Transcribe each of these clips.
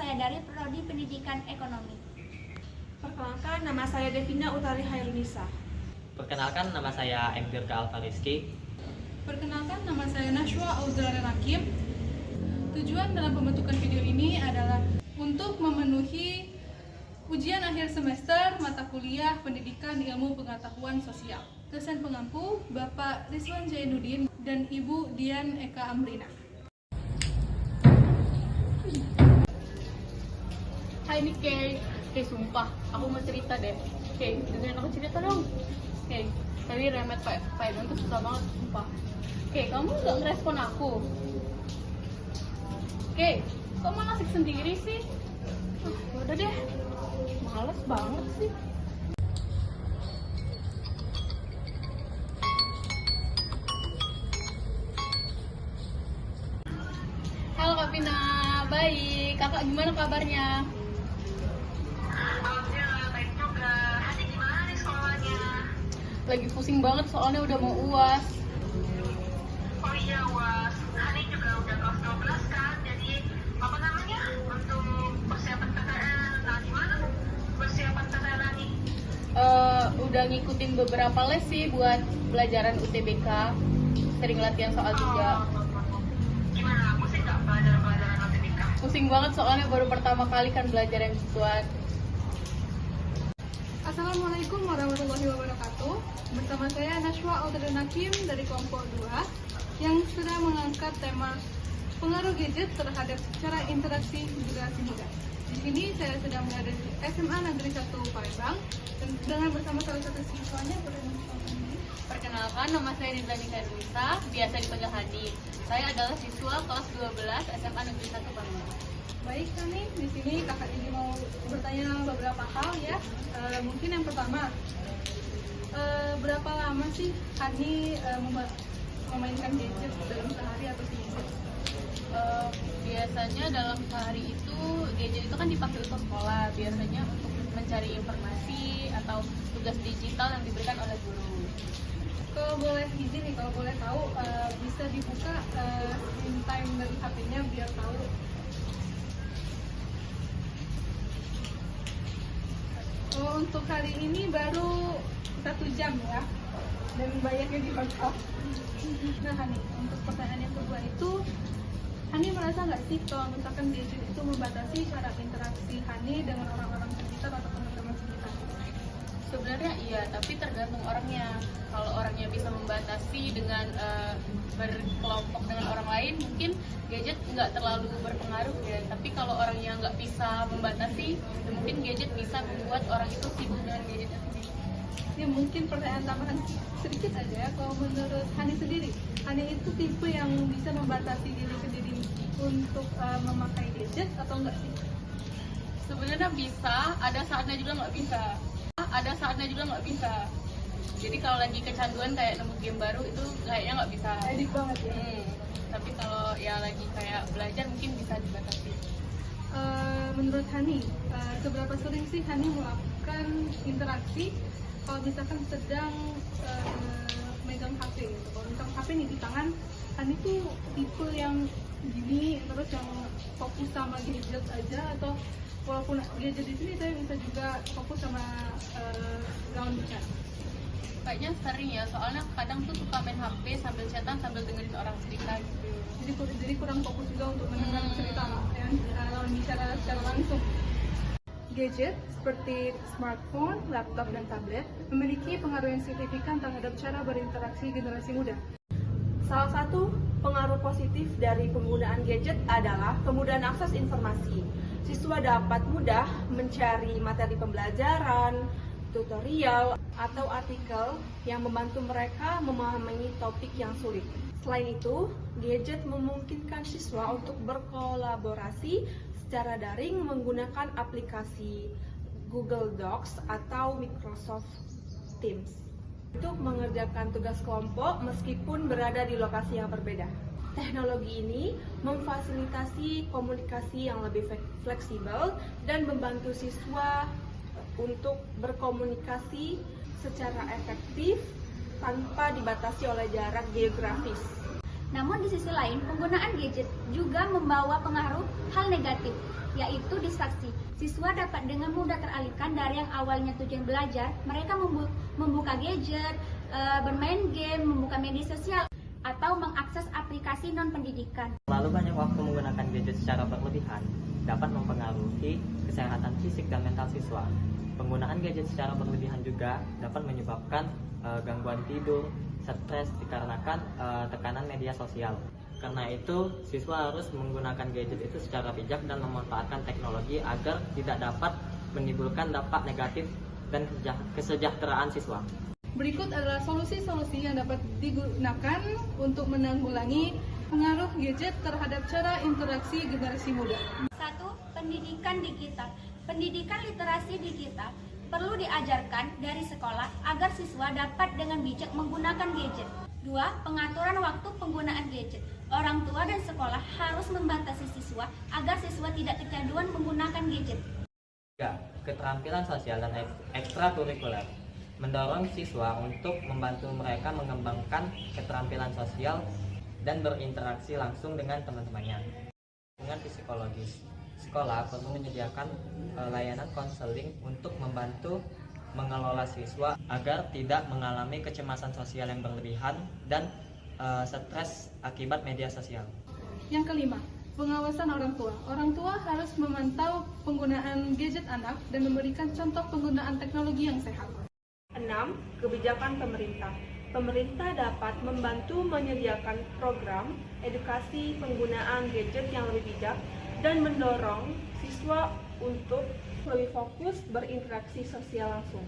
saya dari Prodi Pendidikan Ekonomi. Perkenalkan, nama saya Devina Utari Hairunisa. Perkenalkan, nama saya Emdirka Alfariski. Perkenalkan, nama saya Nashwa Audrara Hakim. Tujuan dalam pembentukan video ini adalah untuk memenuhi ujian akhir semester mata kuliah Pendidikan Ilmu Pengetahuan Sosial. Dosen pengampu Bapak Rizwan Zainuddin dan Ibu Dian Eka Amrina. Hai nih Kay, sumpah, aku mau cerita deh. Kay, dengerin aku cerita dong. Kay, tadi remet Pak Edon tuh susah banget, sumpah. Kay, kamu nggak ngerespon aku. Kay, kok malah asik sendiri sih? Udah deh, males banget sih. Halo Kak Vina, baik. Kakak gimana kabarnya? Lagi pusing banget soalnya udah mau UAS. Oh iya UAS, hari juga udah kelas 12 kan, jadi apa namanya untuk persiapan PTN. Nah gimana persiapan PTN lagi? Udah ngikutin beberapa les sih buat pelajaran UTBK, sering latihan soal juga. Gimana, pusing nggak pelajaran UTBK? Pusing banget soalnya baru pertama kali kan belajar yang gituan. Assalamualaikum warahmatullahi wabarakatuh. Bersama saya Nashwa Audrara Hakim dari kelompok 2 yang sedang mengangkat tema pengaruh gadget terhadap cara interaksi generasi muda. Di sini saya sedang berada di SMA Negeri 1 Palembang dan dengan bersama salah satu siswanya. Perkenalkan, nama saya Nizami Hairunisa, biasa dipanggil Hadi. Saya adalah siswa kelas 12 SMA Negeri 1 Palembang. Baik Hani, di sini kakak ini mau bertanya beberapa hal ya. Mungkin yang pertama, berapa lama sih Hani memainkan gadget dalam sehari atau seminggu? Biasanya dalam sehari itu gadget itu kan dipakai untuk sekolah, biasanya untuk mencari informasi atau tugas digital yang diberikan oleh guru. Kalau boleh izin nih, kalau boleh tahu, bisa dibuka screen time dari HP-nya biar tahu. Oh, untuk hari ini baru 1 jam ya, dan bayarnya di backup. Nah Hani, untuk pertanyaan yang kedua itu, Hani merasa nggak sih kalau misalkan gadget itu membatasi cara interaksi Hani dengan orang-orang sekitar atau teman-teman sekitar? Sebenarnya iya, tapi tergantung orangnya. Kalau orangnya bisa membatasi dengan berkelompok dengan orang lain, mungkin gadget nggak terlalu berpengaruh ya. Tapi kalau orangnya nggak bisa membatasi, ya mungkin gadget bisa membuat orang itu sibuk dengan gadgetnya sendiri. Ya mungkin pertanyaan tambahan sedikit aja ya, kalau menurut Hani sendiri, Hani itu tipe yang bisa membatasi diri sendiri untuk memakai gadget atau enggak sih? Sebenarnya bisa, ada saatnya juga nggak bisa. Jadi kalau lagi kecanduan kayak nemu game baru itu kayaknya nggak bisa. Edik banget ya. Tapi kalau ya lagi kayak belajar mungkin bisa dibatasi. Menurut Hani, seberapa sering sih Hani melakukan interaksi kalau misalkan sedang megang HP gitu? Kalau misalkan HP nih di tangan, Hani tuh tipe yang gini terus yang fokus sama gadget aja, atau walaupun gadget di sini saya bisa juga fokus sama gaun chat? Kayaknya sering ya, soalnya kadang tuh suka main HP sambil chatan sambil dengerin orang cerita gitu. Jadi kurang fokus juga untuk mendengar cerita yang lawan bicara secara langsung. Gadget seperti smartphone, laptop, dan tablet memiliki pengaruh yang signifikan terhadap cara berinteraksi generasi muda. Salah satu pengaruh positif dari penggunaan gadget adalah kemudahan akses informasi. Siswa dapat mudah mencari materi pembelajaran, tutorial, atau artikel yang membantu mereka memahami topik yang sulit. Selain itu, gadget memungkinkan siswa untuk berkolaborasi secara daring menggunakan aplikasi Google Docs atau Microsoft Teams untuk mengerjakan tugas kelompok meskipun berada di lokasi yang berbeda. Teknologi ini memfasilitasi komunikasi yang lebih fleksibel dan membantu siswa untuk berkomunikasi secara efektif tanpa dibatasi oleh jarak geografis. Namun di sisi lain, penggunaan gadget juga membawa pengaruh hal negatif. yaitu distraksi. Siswa dapat dengan mudah teralihkan dari yang awalnya tujuan belajar, mereka membuka gadget, bermain game, membuka media sosial, atau mengakses aplikasi non-pendidikan. Terlalu banyak waktu menggunakan gadget secara berlebihan dapat mempengaruhi kesehatan fisik dan mental siswa. Penggunaan gadget secara berlebihan juga dapat menyebabkan gangguan tidur, stres dikarenakan tekanan media sosial. Karena itu, siswa harus menggunakan gadget itu secara bijak dan memanfaatkan teknologi agar tidak dapat menimbulkan dampak negatif dan kesejahteraan siswa. Berikut adalah solusi-solusi yang dapat digunakan untuk menanggulangi pengaruh gadget terhadap cara interaksi generasi muda. 1. Pendidikan digital. Pendidikan literasi digital perlu diajarkan dari sekolah agar siswa dapat dengan bijak menggunakan gadget. 2. Pengaturan waktu penggunaan gadget. Orang tua dan sekolah harus membatasi siswa agar siswa tidak kecanduan menggunakan gadget. 3. Keterampilan sosial dan ekstrakurikuler. Mendorong siswa untuk membantu mereka mengembangkan keterampilan sosial dan berinteraksi langsung dengan teman-temannya. Dengan psikologis, sekolah perlu menyediakan layanan konseling untuk membantu mengelola siswa agar tidak mengalami kecemasan sosial yang berlebihan dan stres akibat media sosial. Yang kelima, pengawasan orang tua. Orang tua harus memantau penggunaan gadget anak dan memberikan contoh penggunaan teknologi yang sehat. 6. Kebijakan pemerintah. Pemerintah dapat membantu menyediakan program edukasi penggunaan gadget yang lebih bijak dan mendorong siswa untuk lebih fokus berinteraksi sosial langsung.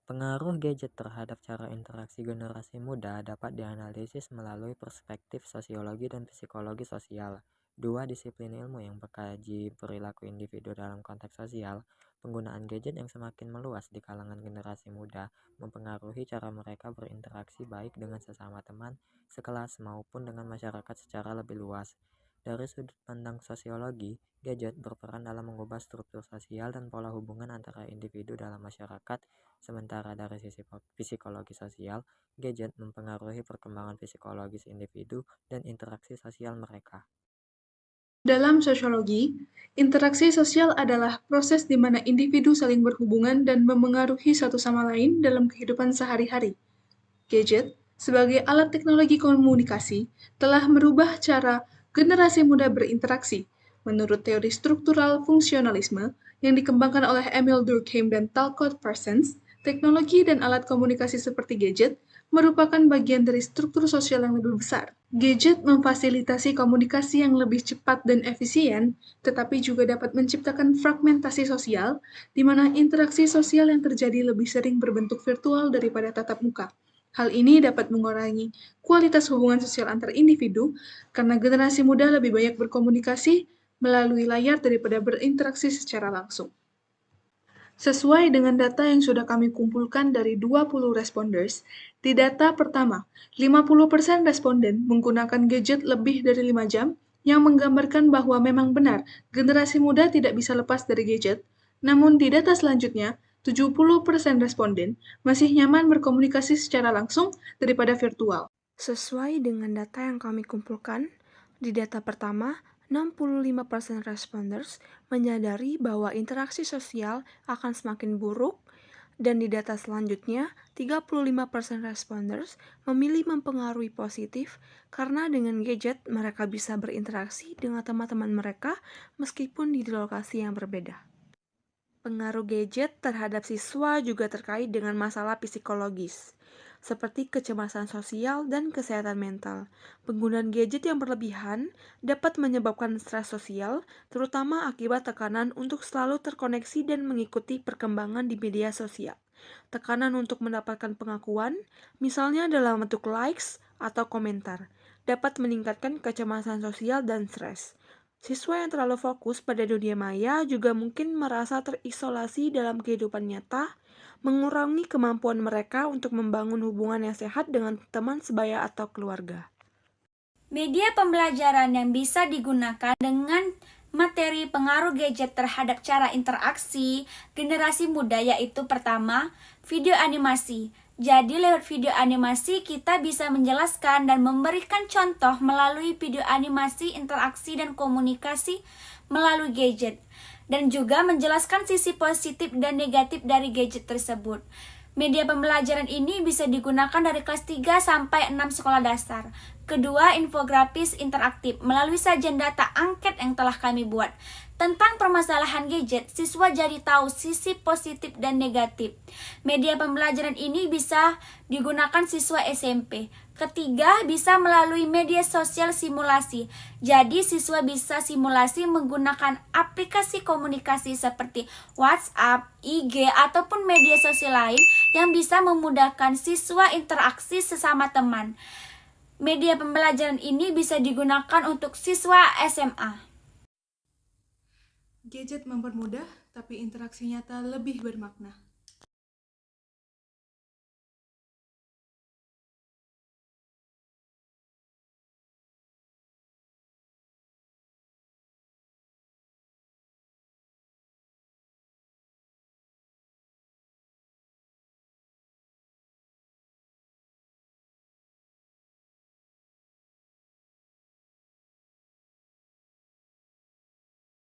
Pengaruh gadget terhadap cara interaksi generasi muda dapat dianalisis melalui perspektif sosiologi dan psikologi sosial. 2 disiplin ilmu yang mengkaji perilaku individu dalam konteks sosial. Penggunaan gadget yang semakin meluas di kalangan generasi muda mempengaruhi cara mereka berinteraksi baik dengan sesama teman, sekelas maupun dengan masyarakat secara lebih luas. Dari sudut pandang sosiologi, gadget berperan dalam mengubah struktur sosial dan pola hubungan antara individu dalam masyarakat, sementara dari sisi psikologi sosial, gadget mempengaruhi perkembangan psikologis individu dan interaksi sosial mereka. Dalam sosiologi, interaksi sosial adalah proses di mana individu saling berhubungan dan memengaruhi satu sama lain dalam kehidupan sehari-hari. Gadget, sebagai alat teknologi komunikasi, telah merubah cara generasi muda berinteraksi. Menurut teori struktural fungsionalisme yang dikembangkan oleh Emil Durkheim dan Talcott Parsons, teknologi dan alat komunikasi seperti gadget merupakan bagian dari struktur sosial yang lebih besar. Gadget memfasilitasi komunikasi yang lebih cepat dan efisien, tetapi juga dapat menciptakan fragmentasi sosial, di mana interaksi sosial yang terjadi lebih sering berbentuk virtual daripada tatap muka. Hal ini dapat mengurangi kualitas hubungan sosial antar individu, karena generasi muda lebih banyak berkomunikasi melalui layar daripada berinteraksi secara langsung. Sesuai dengan data yang sudah kami kumpulkan dari 20 responders, di data pertama, 50% responden menggunakan gadget lebih dari 5 jam, yang menggambarkan bahwa memang benar generasi muda tidak bisa lepas dari gadget. Namun di data selanjutnya, 70% responden masih nyaman berkomunikasi secara langsung daripada virtual. Sesuai dengan data yang kami kumpulkan, di data pertama, 65% responders menyadari bahwa interaksi sosial akan semakin buruk, dan di data selanjutnya, 35% responders memilih mempengaruhi positif karena dengan gadget mereka bisa berinteraksi dengan teman-teman mereka meskipun di lokasi yang berbeda. Pengaruh gadget terhadap siswa juga terkait dengan masalah psikologis, seperti kecemasan sosial dan kesehatan mental. Penggunaan gadget yang berlebihan dapat menyebabkan stres sosial, terutama akibat tekanan untuk selalu terkoneksi dan mengikuti perkembangan di media sosial. Tekanan untuk mendapatkan pengakuan, misalnya dalam bentuk likes atau komentar, dapat meningkatkan kecemasan sosial dan stres. Siswa yang terlalu fokus pada dunia maya juga mungkin merasa terisolasi dalam kehidupan nyata, mengurangi kemampuan mereka untuk membangun hubungan yang sehat dengan teman sebaya atau keluarga. Media pembelajaran yang bisa digunakan dengan materi pengaruh gadget terhadap cara interaksi generasi muda yaitu pertama, video animasi. Jadi lewat video animasi kita bisa menjelaskan dan memberikan contoh melalui video animasi interaksi dan komunikasi melalui gadget, dan juga menjelaskan sisi positif dan negatif dari gadget tersebut. Media pembelajaran ini bisa digunakan dari kelas 3 sampai 6 sekolah dasar. Kedua, infografis interaktif melalui sajian data angket yang telah kami buat. Tentang permasalahan gadget, siswa jadi tahu sisi positif dan negatif. Media pembelajaran ini bisa digunakan siswa SMP. Ketiga, bisa melalui media sosial simulasi. Jadi, siswa bisa simulasi menggunakan aplikasi komunikasi seperti WhatsApp, IG, ataupun media sosial lain yang bisa memudahkan siswa interaksi sesama teman. Media pembelajaran ini bisa digunakan untuk siswa SMA. Gadget mempermudah, tapi interaksi nyata lebih bermakna.